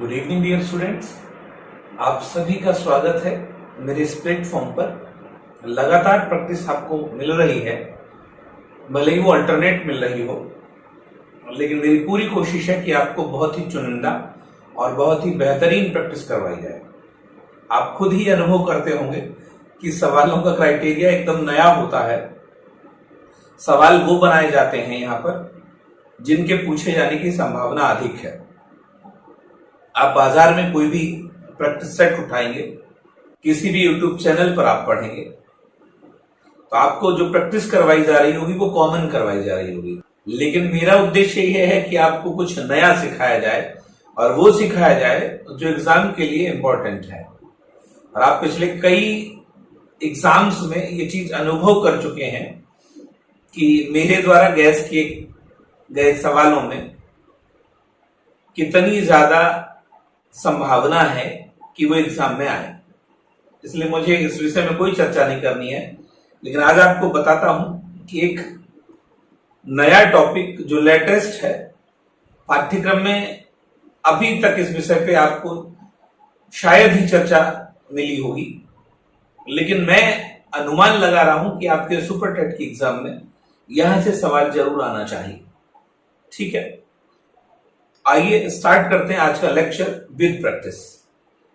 Good evening dear students, आप सभी का स्वागत है मेरे इस प्लेटफॉर्म पर। लगातार प्रैक्टिस आपको मिल रही है, भले ही वो अल्टरनेट मिल रही हो, लेकिन मेरी पूरी कोशिश है कि आपको बहुत ही चुनिंदा और बहुत ही बेहतरीन प्रैक्टिस करवाई जाए। आप खुद ही अनुभव करते होंगे कि सवालों का क्राइटेरिया एकदम नया होता है। सवाल वो बनाए जाते हैं यहाँ पर जिनके पूछे जाने की संभावना अधिक है। आप बाजार में कोई भी प्रैक्टिस सेट उठाएंगे, किसी भी यूट्यूब चैनल पर आप पढ़ेंगे, तो आपको जो प्रैक्टिस करवाई जा रही होगी वो कॉमन करवाई जा रही होगी। लेकिन मेरा उद्देश्य यह है कि आपको कुछ नया सिखाया जाए, और वो सिखाया जाए जो एग्जाम के लिए इंपॉर्टेंट है। और आप पिछले कई एग्जाम्स में ये चीज अनुभव कर चुके हैं कि मेरे द्वारा गैस किए गए सवालों में कितनी ज्यादा संभावना है कि वो एग्जाम में आए। इसलिए मुझे इस विषय में कोई चर्चा नहीं करनी है, लेकिन आज आपको बताता हूं कि एक नया टॉपिक जो लेटेस्ट है पाठ्यक्रम में, अभी तक इस विषय पे आपको शायद ही चर्चा मिली होगी, लेकिन मैं अनुमान लगा रहा हूं कि आपके सुपर टेट की एग्जाम में यहां से सवाल जरूर आना चाहिए। ठीक है, आइए स्टार्ट करते हैं आज का लेक्चर विद प्रैक्टिस।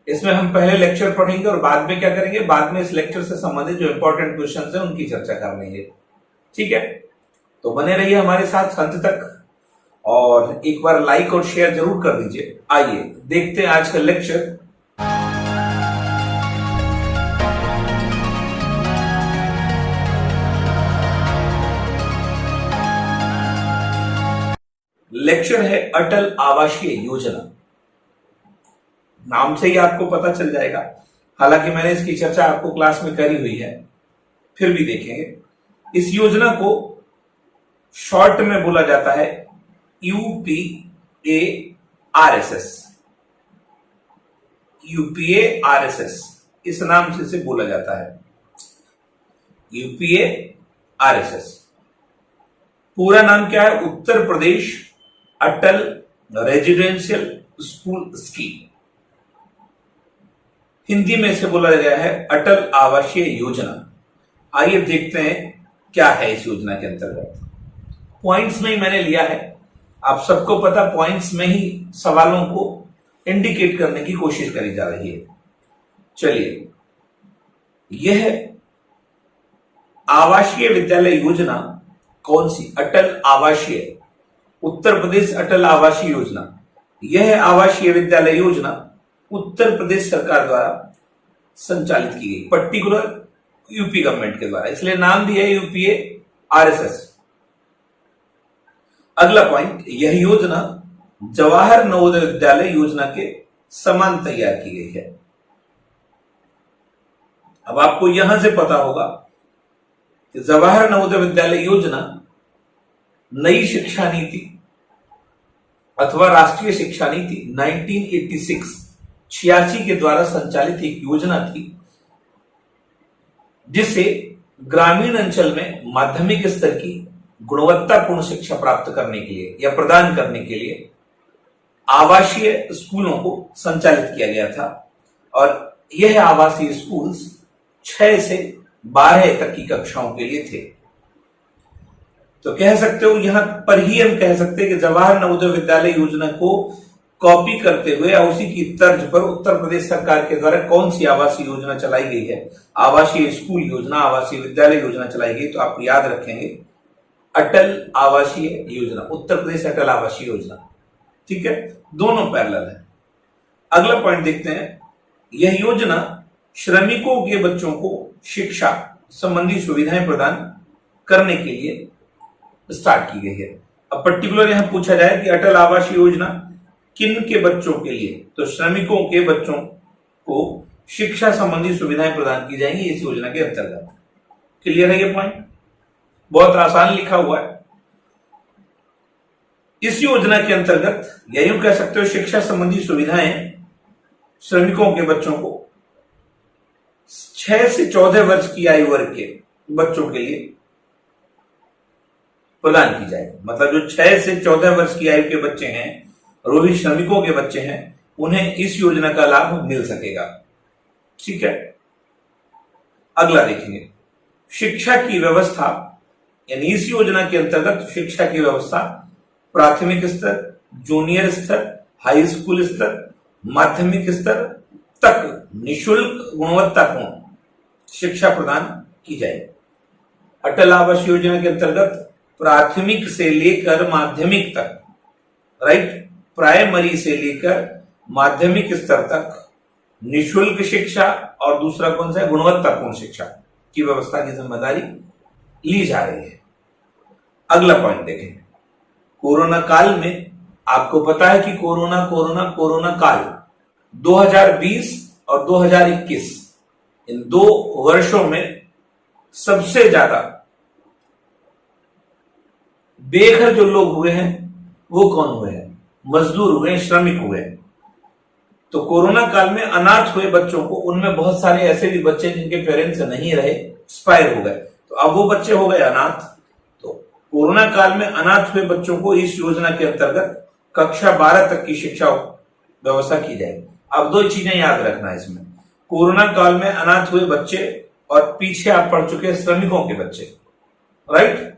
इसमें हम पहले लेक्चर पढ़ेंगे और बाद में क्या करेंगे, बाद में इस लेक्चर से संबंधित जो इंपॉर्टेंट क्वेश्चंस हैं उनकी चर्चा कर लेंगे। ठीक है, तो बने रहिए हमारे साथ अंत तक, और एक बार लाइक और शेयर जरूर कर दीजिए। आइए देखते हैं आज का लेक्चर। लेक्चर है अटल आवासीय योजना। नाम से ही आपको पता चल जाएगा, हालांकि मैंने इसकी चर्चा आपको क्लास में करी हुई है, फिर भी देखेंगे। इस योजना को शॉर्ट में बोला जाता है यूपीएआरएसएस। यूपीएआरएसएस इस नाम से इसे बोला जाता है, यूपीएआरएसएस। पूरा नाम क्या है? उत्तर प्रदेश अटल रेजिडेंशियल स्कूल स्कीम। हिंदी में इसे बोला गया है अटल आवासीय योजना। आइए देखते हैं क्या है इस योजना के अंतर्गत। पॉइंट्स में ही मैंने लिया है, आप सबको पता, पॉइंट्स में ही सवालों को इंडिकेट करने की कोशिश करी जा रही है। चलिए, यह आवासीय विद्यालय योजना कौन सी? अटल आवासीय, उत्तर प्रदेश अटल आवासीय योजना। यह आवासीय विद्यालय योजना उत्तर प्रदेश सरकार द्वारा संचालित की गई, पर्टिकुलर यूपी गवर्नमेंट के द्वारा, इसलिए नाम भी है यूपीएआरएसएस। अगला पॉइंट, यह योजना जवाहर नवोदय विद्यालय योजना के समान तैयार की गई है। अब आपको यहां से पता होगा कि जवाहर नवोदय विद्यालय योजना नई शिक्षा नीति अथवा राष्ट्रीय शिक्षा नीति 1986 के द्वारा संचालित एक योजना थी, जिसे ग्रामीण अंचल में माध्यमिक स्तर की गुणवत्तापूर्ण शिक्षा प्राप्त करने के लिए या प्रदान करने के लिए आवासीय स्कूलों को संचालित किया गया था। और यह आवासीय स्कूल्स 6 से 12 तक की कक्षाओं के लिए थे। तो कह सकते हो, यहां पर ही हम कह सकते हैं कि जवाहर नवोदय विद्यालय योजना को कॉपी करते हुए या उसी की तर्ज पर उत्तर प्रदेश सरकार के द्वारा कौन सी आवासीय योजना चलाई गई है? आवासीय स्कूल योजना, आवासीय विद्यालय योजना चलाई गई। तो आप याद रखेंगे अटल आवासीय योजना, उत्तर प्रदेश अटल आवासीय योजना। ठीक है, दोनों पैरेलल है। अगला पॉइंट देखते हैं, यह योजना श्रमिकों के बच्चों को शिक्षा संबंधी सुविधाएं प्रदान करने के लिए स्टार्ट की गई है। अब पर्टिकुलर यहां पूछा जाए कि अटल आवासीय योजना किन के बच्चों के लिए, तो श्रमिकों के बच्चों को शिक्षा संबंधी सुविधाएं प्रदान की जाएंगी इस योजना के अंतर्गत। क्लियर है ये पॉइंट? बहुत आसान लिखा हुआ है। इस योजना के अंतर्गत या यूं कह सकते हो शिक्षा संबंधी सुविधाएं श्रमिकों के बच्चों को 6 से 14 वर्ष की आयु वर्ग के बच्चों के लिए प्रदान की जाएगी। मतलब जो 6 से 14 वर्ष की आयु के बच्चे हैं और वो भी श्रमिकों के बच्चे हैं, उन्हें इस योजना का लाभ मिल सकेगा। ठीक है, अगला देखेंगे शिक्षा की व्यवस्था, यानी इस योजना के अंतर्गत शिक्षा की व्यवस्था प्राथमिक स्तर, जूनियर स्तर, हाई स्कूल स्तर, माध्यमिक स्तर तक निशुल्क गुणवत्तापूर्ण शिक्षा प्रदान की जाएगी। अटल आवास योजना के अंतर्गत प्राथमिक से लेकर माध्यमिक तक, राइट, प्राइमरी से लेकर माध्यमिक स्तर तक निशुल्क शिक्षा और दूसरा कौन सा है, गुणवत्तापूर्ण शिक्षा की व्यवस्था की जिम्मेदारी ली जा रही है। अगला पॉइंट देखें, कोरोना काल में आपको पता है कि कोरोना काल 2020 और 2021 इन 2 वर्षों में सबसे ज्यादा बेघर जो लोग हुए हैं वो कौन हुए हैं, मजदूर हुए, श्रमिक हुए। तो कोरोना काल में अनाथ हुए बच्चों को, उनमें बहुत सारे ऐसे भी बच्चे जिनके पेरेंट्स नहीं रहे, एक्सपायर हो गए, तो अब वो बच्चे हो गए अनाथ। तो कोरोना काल में अनाथ हुए बच्चों को इस योजना के अंतर्गत कक्षा 12 तक की शिक्षा व्यवस्था की जाएगी। अब 2 चीजें याद रखना है इसमें, कोरोना काल में अनाथ हुए बच्चे और पीछे आप पढ़ चुके श्रमिकों के बच्चे, राइट,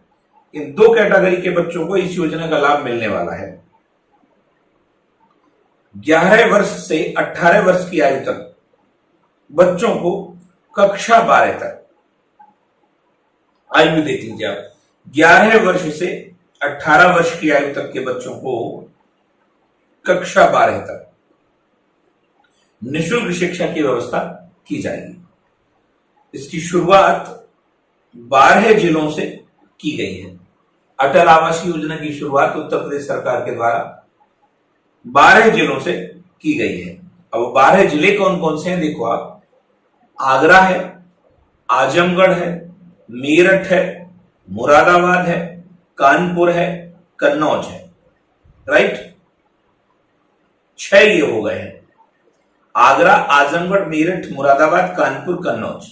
इन 2 कैटेगरी के बच्चों को इस योजना का लाभ मिलने वाला है। 11 वर्ष से 18 वर्ष की आयु तक बच्चों को कक्षा 12 तक, आयु देख लीजिए आप, 11 वर्ष से 18 वर्ष की आयु तक के बच्चों को कक्षा 12 तक निशुल्क शिक्षा की व्यवस्था की जाएगी। इसकी शुरुआत 12 जिलों से की गई है। अटल आवास योजना की शुरुआत उत्तर प्रदेश सरकार के द्वारा 12 जिलों से की गई है। अब 12 जिले कौन कौन से हैं देखो आप, आगरा है, आजमगढ़ है, मेरठ है, मुरादाबाद है, कानपुर है, कन्नौज है, राइट, 6 ये हो गए हैं, आगरा, आजमगढ़, मेरठ, मुरादाबाद, कानपुर, कन्नौज।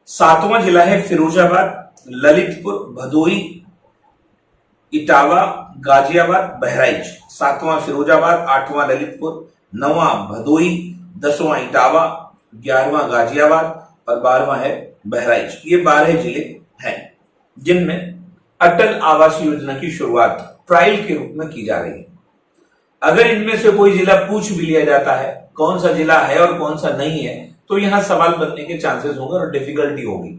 7वां जिला है फिरोजाबाद, ललितपुर, भदोही, इटावा, गाजियाबाद, बहराइच। 7वां फिरोजाबाद, 8वां ललितपुर, 9वां भदोही, 10वां इटावा, 11वां गाजियाबाद और 12वां है बहराइच। ये 12 जिले हैं जिनमें अटल आवास योजना की शुरुआत ट्रायल के रूप में की जा रही है। अगर इनमें से कोई जिला पूछ भी लिया जाता है कौन सा जिला है और कौन सा नहीं है, तो यहां सवाल बनने के चांसेस होंगे और डिफिकल्टी होगी।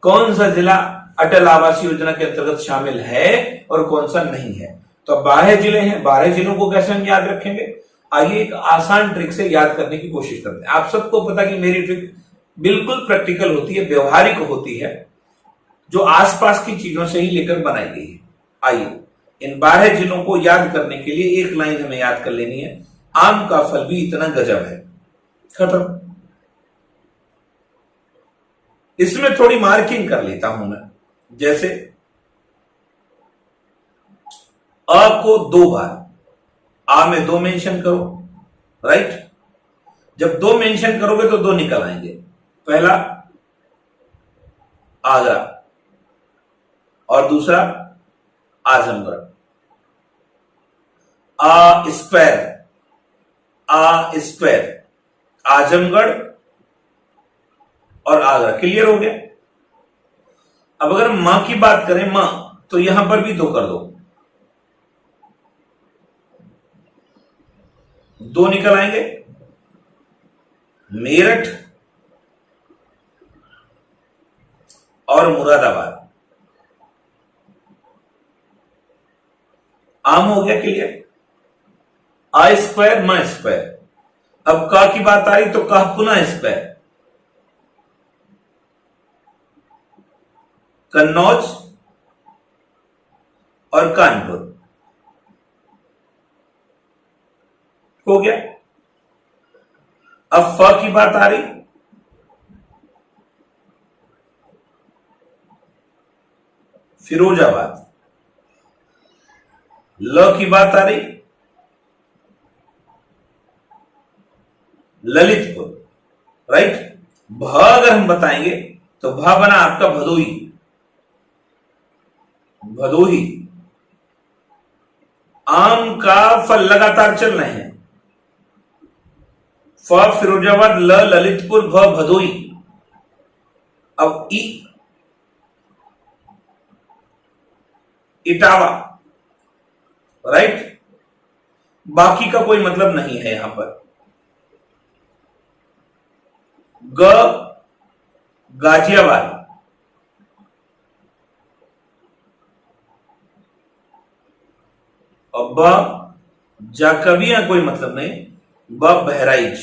कौन सा जिला अटल आवास योजना के अंतर्गत शामिल है और कौन सा नहीं है। तो 12 जिले हैं, 12 जिलों को कैसे हम याद रखेंगे, आइए एक आसान ट्रिक से याद करने की कोशिश करते हैं। आप सबको पता कि मेरी ट्रिक बिल्कुल प्रैक्टिकल होती है, व्यवहारिक होती है, जो आसपास की चीजों से ही लेकर बनाई गई है। आइए इन 12 जिलों को याद करने के लिए एक लाइन हमें याद कर लेनी है, आम का फल भी इतना गजब है, खत्म। इसमें थोड़ी मार्किंग कर लेता हूं मैं, जैसे अ को 2 बार, आ में 2 मेंशन करो, राइट। जब 2 मेंशन करोगे तो 2 निकल आएंगे। पहला आगरा और दूसरा आजमगढ़। आ स्क्वायर, आजमगढ़ और आगरा। क्लियर हो गया। अब अगर मां की बात करें, मां, तो यहां पर भी 2 कर दो, 2 निकल आएंगे। मेरठ और मुरादाबाद। आम हो गया। क्लियर। आ स्क्वायर, मा स्क्वायर। अब का की बात आ रही तो का पुनः स्क्वायर। कन्नौज और कानपुर हो गया। अब फ की बात आ रही, फिरोजाबाद। ल की बात आ रही, ललितपुर, राइट। भ अगर हम बताएंगे तो भ बना आपका भदोही। आम का फल लगातार चल रहे हैं। फ फिरोजाबाद, ल ललितपुर, भ भदोई। अब ई इटावा, राइट। बाकी का कोई मतलब नहीं है यहां पर। ग गाजियाबाद, और ब जाकबिया, कोई मतलब नहीं। ब बहराइच।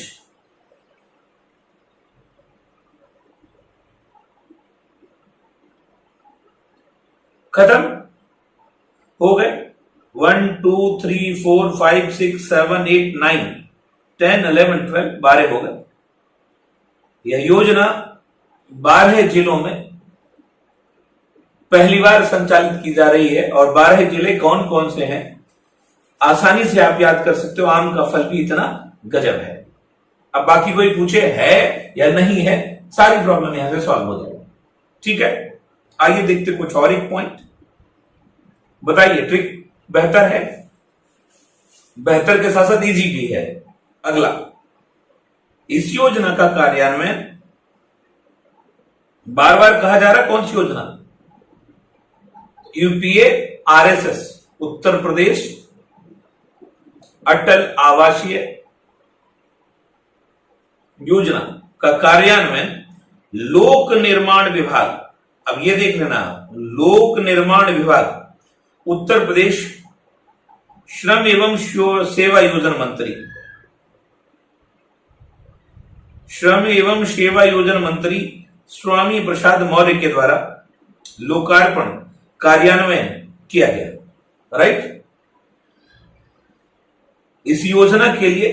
खत्म हो गए। 1 2 3 4 5 6 7 8 9 10 11 12 12 हो गए। यह योजना 12 जिलों में पहली बार संचालित की जा रही है। और 12 जिले कौन कौन से हैं आसानी से आप याद कर सकते हो। आम का फल भी इतना गजब है। अब बाकी कोई पूछे है या नहीं है, सारी प्रॉब्लम यहां से सॉल्व हो जाएगी। ठीक है, आइए देखते कुछ और एक पॉइंट। बताइए, ट्रिक बेहतर है, बेहतर के साथ साथ इजी भी है। अगला, इस योजना का कार्यान्वयन बार बार कहा जा रहा, कौन सी योजना? यूपीए आरएसएस, उत्तर प्रदेश अटल आवासीय योजना का कार्यान्वयन लोक निर्माण विभाग, अब ये देख लेना, लोक निर्माण विभाग, उत्तर प्रदेश श्रम एवं सेवा योजना मंत्री, श्रम एवं सेवा योजना मंत्री स्वामी प्रसाद मौर्य के द्वारा लोकार्पण कार्यान्वयन किया गया, राइट। इस योजना के लिए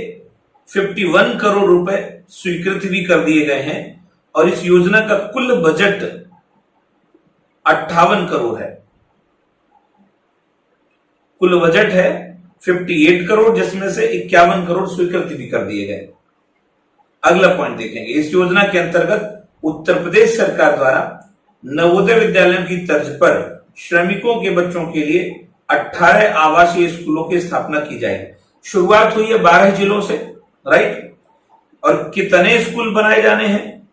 51 करोड़ रुपए स्वीकृत भी कर दिए गए हैं और इस योजना का कुल बजट 58 करोड़ है। कुल बजट है 58 करोड़, जिसमें से 51 करोड़ स्वीकृति भी कर दिए गए। अगला पॉइंट देखेंगे, इस योजना के अंतर्गत उत्तर प्रदेश सरकार द्वारा नवोदय विद्यालयों की तर्ज पर श्रमिकों के बच्चों के लिए 18 आवासीय स्कूलों की स्थापना की जाएगी। शुरुआत हुई है 12 जिलों से, राइट। और कितने स्कूल बनाए जाने हैं?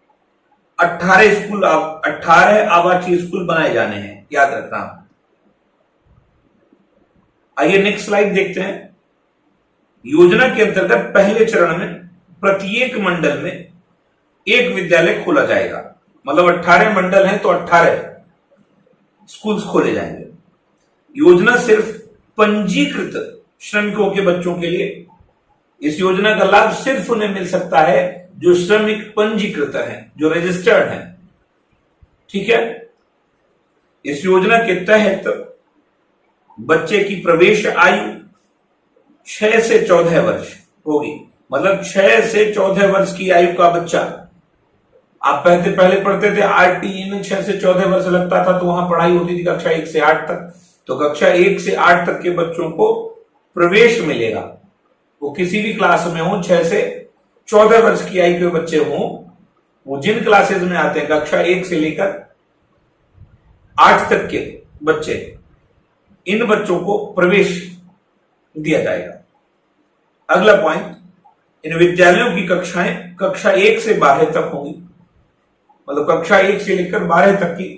18 स्कूल, 18 आवासीय स्कूल बनाए जाने हैं, याद रखना। आइए नेक्स्ट स्लाइड देखते हैं। योजना के अंतर्गत पहले चरण में प्रत्येक मंडल में एक विद्यालय खोला जाएगा। मतलब 18 मंडल हैं तो 18 स्कूल्स खोले जाएंगे। योजना सिर्फ पंजीकृत श्रमिकों के बच्चों के लिए, इस योजना का लाभ सिर्फ उन्हें मिल सकता है जो श्रमिक पंजीकृत हैं, जो रजिस्टर्ड हैं, ठीक है। इस योजना के तहत बच्चे की प्रवेश आयु 6 से 14 वर्ष होगी। मतलब 6 से 14 वर्ष की आयु का बच्चा, आप पहले पढ़ते थे आरटीई में 6 से 14 वर्ष लगता था, तो वहां पढ़ाई होती थी कक्षा 1 से 8 तक। तो कक्षा 1 से 8 तक के बच्चों को प्रवेश मिलेगा, वो किसी भी क्लास में हो। 6 से 14 वर्ष की आयु के बच्चे हों, वो जिन क्लासेस में आते हैं कक्षा 1 से लेकर 8 तक के बच्चे, इन बच्चों को प्रवेश दिया जाएगा। अगला पॉइंट, इन विद्यालयों की कक्षाएं कक्षा 1 से 12 तक होंगी। मतलब कक्षा 1 से लेकर 12 तक की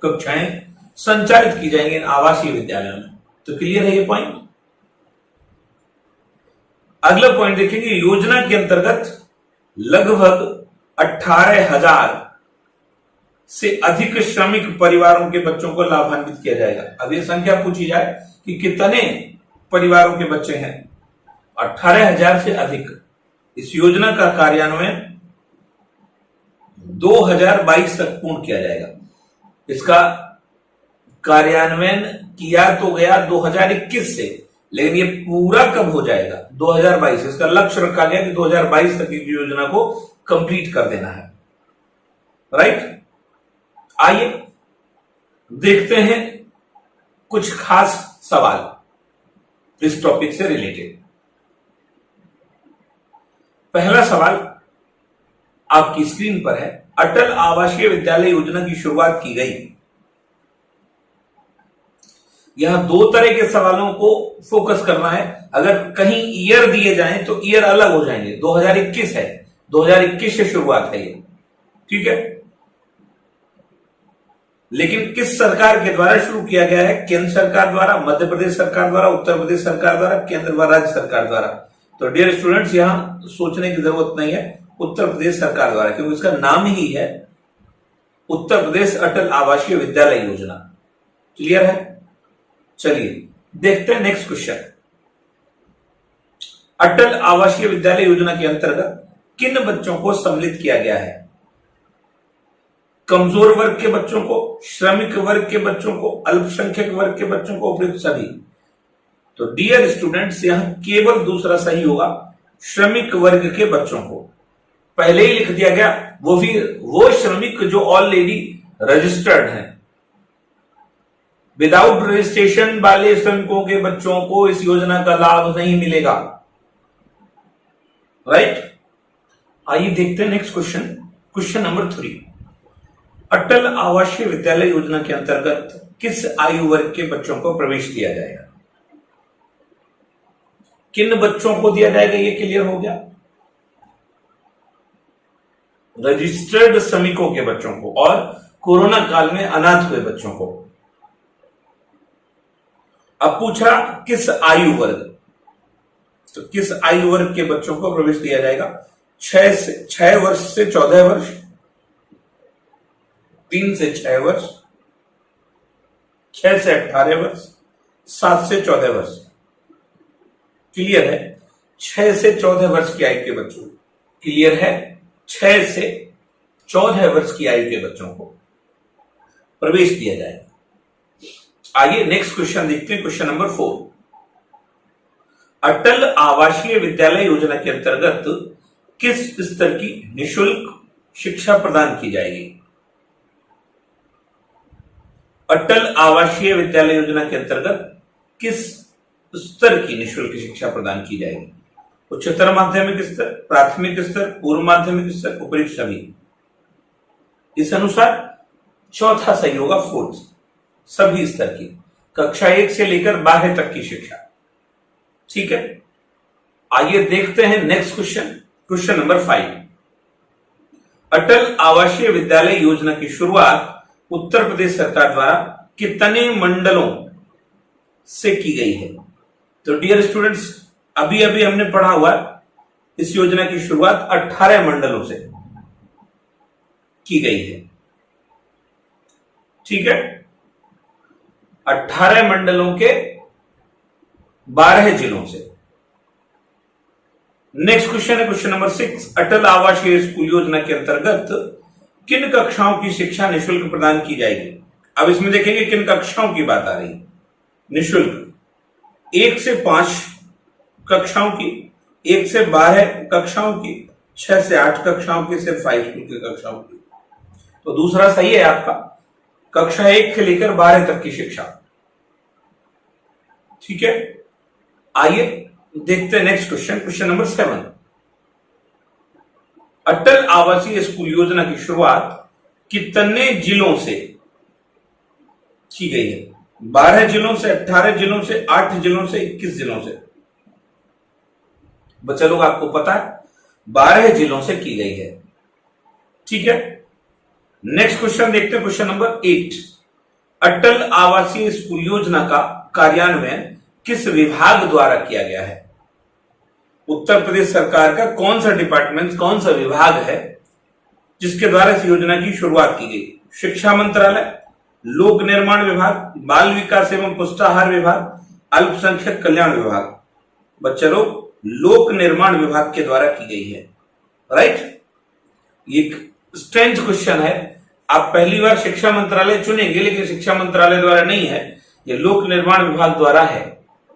कक्षाएं संचालित की जाएंगी इन आवासीय विद्यालयों में। तो क्लियर है ये पॉइंट। अगला पॉइंट देखेंगे, योजना के अंतर्गत लगभग 18,000 से अधिक श्रमिक परिवारों के बच्चों को लाभान्वित किया जाएगा। अब ये संख्या पूछी जाए कि कितने परिवारों के बच्चे हैं, 18,000 से अधिक। इस योजना का कार्यान्वयन 2022 तक पूर्ण किया जाएगा। इसका कार्यान्वयन किया तो गया 2021 से, लेकिन ये पूरा कब हो जाएगा? 2022। इसका लक्ष्य रखा गया कि 2022 तक इस योजना को कंप्लीट कर देना है, राइट। आइए देखते हैं कुछ खास सवाल इस टॉपिक से रिलेटेड। पहला सवाल आपकी स्क्रीन पर है, अटल आवासीय विद्यालय योजना की शुरुआत की गई। यहां दो तरह के सवालों को फोकस करना है। अगर कहीं ईयर दिए जाएं तो ईयर अलग हो जाएंगे। 2021 है, 2021 से शुरुआत है ये, ठीक है। लेकिन किस सरकार के द्वारा शुरू किया गया है? केंद्र सरकार द्वारा, मध्य प्रदेश सरकार द्वारा, उत्तर प्रदेश सरकार द्वारा, केंद्र व राज्य सरकार द्वारा। तो डियर स्टूडेंट्स, यहां सोचने की जरूरत नहीं है, उत्तर प्रदेश सरकार द्वारा, क्योंकि इसका नाम ही है उत्तर प्रदेश अटल आवासीय विद्यालय योजना। क्लियर है? चलिए देखते हैं नेक्स्ट क्वेश्चन। अटल आवासीय विद्यालय योजना के अंतर्गत किन बच्चों को सम्मिलित किया गया है? कमजोर वर्ग के बच्चों को, श्रमिक वर्ग के बच्चों को, अल्पसंख्यक वर्ग के बच्चों को, उपयुक्त सभी। तो डियर स्टूडेंट्स, यहां केवल दूसरा सही होगा, श्रमिक वर्ग के बच्चों को। पहले ही लिख दिया गया, वो भी वो श्रमिक जो ऑलरेडी रजिस्टर्ड हैं। विदाउट रजिस्ट्रेशन वाले श्रमिकों के बच्चों को इस योजना का लाभ नहीं मिलेगा। राइट? आइए देखते हैं नेक्स्ट क्वेश्चन, क्वेश्चन नंबर 3। अटल आवासीय विद्यालय योजना के अंतर्गत किस आयु वर्ग के बच्चों को प्रवेश दिया जाएगा? किन बच्चों को दिया जाएगा, ये क्लियर हो गया। रजिस्टर्ड श्रमिकों के बच्चों को और कोरोना काल में अनाथ हुए बच्चों को। अब पूछा किस आयु वर्ग, तो किस आयु वर्ग के बच्चों को प्रवेश दिया जाएगा? 6 वर्ष से 14 वर्ष, 3 से 6 वर्ष, 6 से 18 वर्ष, 7 से 14 वर्ष। क्लियर है? 6 से 14 वर्ष की आयु के बच्चों, क्लियर है? 6 से 14 वर्ष की आयु के बच्चों को प्रवेश दिया जाएगा। आइए नेक्स्ट क्वेश्चन देखते हैं, क्वेश्चन नंबर 4। अटल आवासीय विद्यालय योजना के अंतर्गत किस स्तर की निशुल्क शिक्षा प्रदान की जाएगी? अटल आवासीय विद्यालय योजना के अंतर्गत किस स्तर की निशुल्क शिक्षा प्रदान की जाएगी? उच्चतर माध्यमिक स्तर, प्राथमिक स्तर, पूर्व माध्यमिक स्तर, उपयुक्त सभी। इस अनुसार चौथा सही होगा, 4th, सभी स्तर की, कक्षा 1 से लेकर 12 तक की शिक्षा। ठीक है, आइए देखते हैं नेक्स्ट क्वेश्चन, क्वेश्चन नंबर 5। अटल आवासीय विद्यालय योजना की शुरुआत उत्तर प्रदेश सरकार द्वारा कितने मंडलों से की गई है? तो डियर स्टूडेंट्स, अभी अभी हमने पढ़ा हुआ, इस योजना की शुरुआत 18 मंडलों से की गई है। ठीक है, 18 मंडलों के 12 जिलों से। नेक्स्ट क्वेश्चन है क्वेश्चन नंबर 6। अटल आवासीय स्कूल योजना के अंतर्गत किन कक्षाओं की शिक्षा निःशुल्क प्रदान की जाएगी? अब इसमें देखेंगे किन कक्षाओं की बात आ रही है निःशुल्क। 1 से 5 कक्षाओं की, 1 से 12 कक्षाओं की, 6 से 8 कक्षाओं की, सिर्फ हाई स्कूल की कक्षाओं की। तो दूसरा सही है आपका, कक्षा 1 से लेकर 12 तक की शिक्षा। ठीक है, आइए देखते हैं नेक्स्ट क्वेश्चन, क्वेश्चन नंबर 7। अटल आवासीय स्कूल योजना की शुरुआत कितने जिलों से की गई है? 12 जिलों से, 18 जिलों से, 8 जिलों से, 21 जिलों से? बच्चा लोग आपको पता है 12 जिलों से की गई है। ठीक है, नेक्स्ट क्वेश्चन देखते हैं, क्वेश्चन नंबर 8। अटल आवासीय स्कूल योजना का कार्यान्वयन किस विभाग द्वारा किया गया है? उत्तर प्रदेश सरकार का कौन सा डिपार्टमेंट, कौन सा विभाग है जिसके द्वारा इस योजना की शुरुआत की गई? शिक्षा मंत्रालय, लोक निर्माण विभाग, बाल विकास एवं पुष्टाहार विभाग, अल्पसंख्यक कल्याण विभाग? बच्चे लोग, लोक निर्माण विभाग के द्वारा की गई है। राइट, एक स्ट्रेंज क्वेश्चन है, आप पहली बार शिक्षा मंत्रालय चुनेंगे लेकिन शिक्षा मंत्रालय द्वारा नहीं है, ये लोक निर्माण विभाग द्वारा है।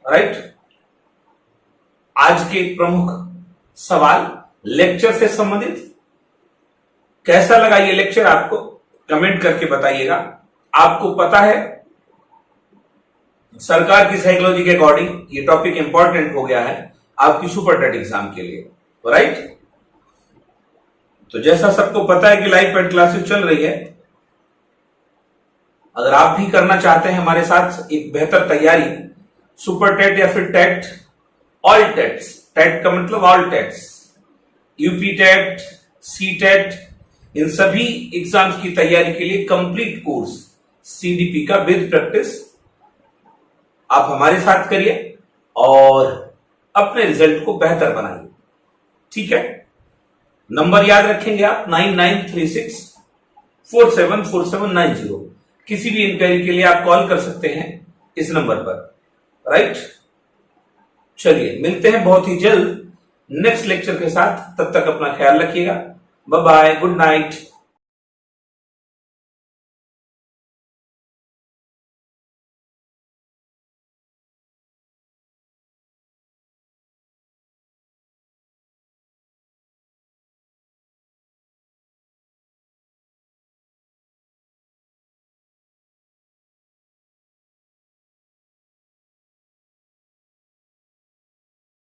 राइट, आज के प्रमुख सवाल लेक्चर से संबंधित। कैसा लगा ये लेक्चर आपको कमेंट करके बताइएगा। आपको पता है सरकार की साइकोलॉजी के अकॉर्डिंग ये टॉपिक इंपॉर्टेंट हो गया है आपकी सुपर टेट एग्जाम के लिए। राइट, तो जैसा सबको पता है कि लाइव पेड क्लासेस चल रही है, अगर आप भी करना चाहते हैं हमारे साथ एक बेहतर तैयारी, सुपर टेट या फिर टेट, ऑल टेट्स, टेट का मतलब all TETs, UP TET, C TET, इन सभी एग्जाम्स की तैयारी के लिए कंप्लीट कोर्स सीडीपी का विद प्रैक्टिस आप हमारे साथ करिए और अपने रिजल्ट को बेहतर बनाइए। ठीक है, नंबर याद रखेंगे आप 9936474790। किसी भी इंक्वायरी के लिए आप कॉल कर सकते हैं इस नंबर पर, राइट। चलिए मिलते हैं बहुत ही जल्द नेक्स्ट लेक्चर के साथ, तब तक अपना ख्याल रखिएगा। Bye bye, good night.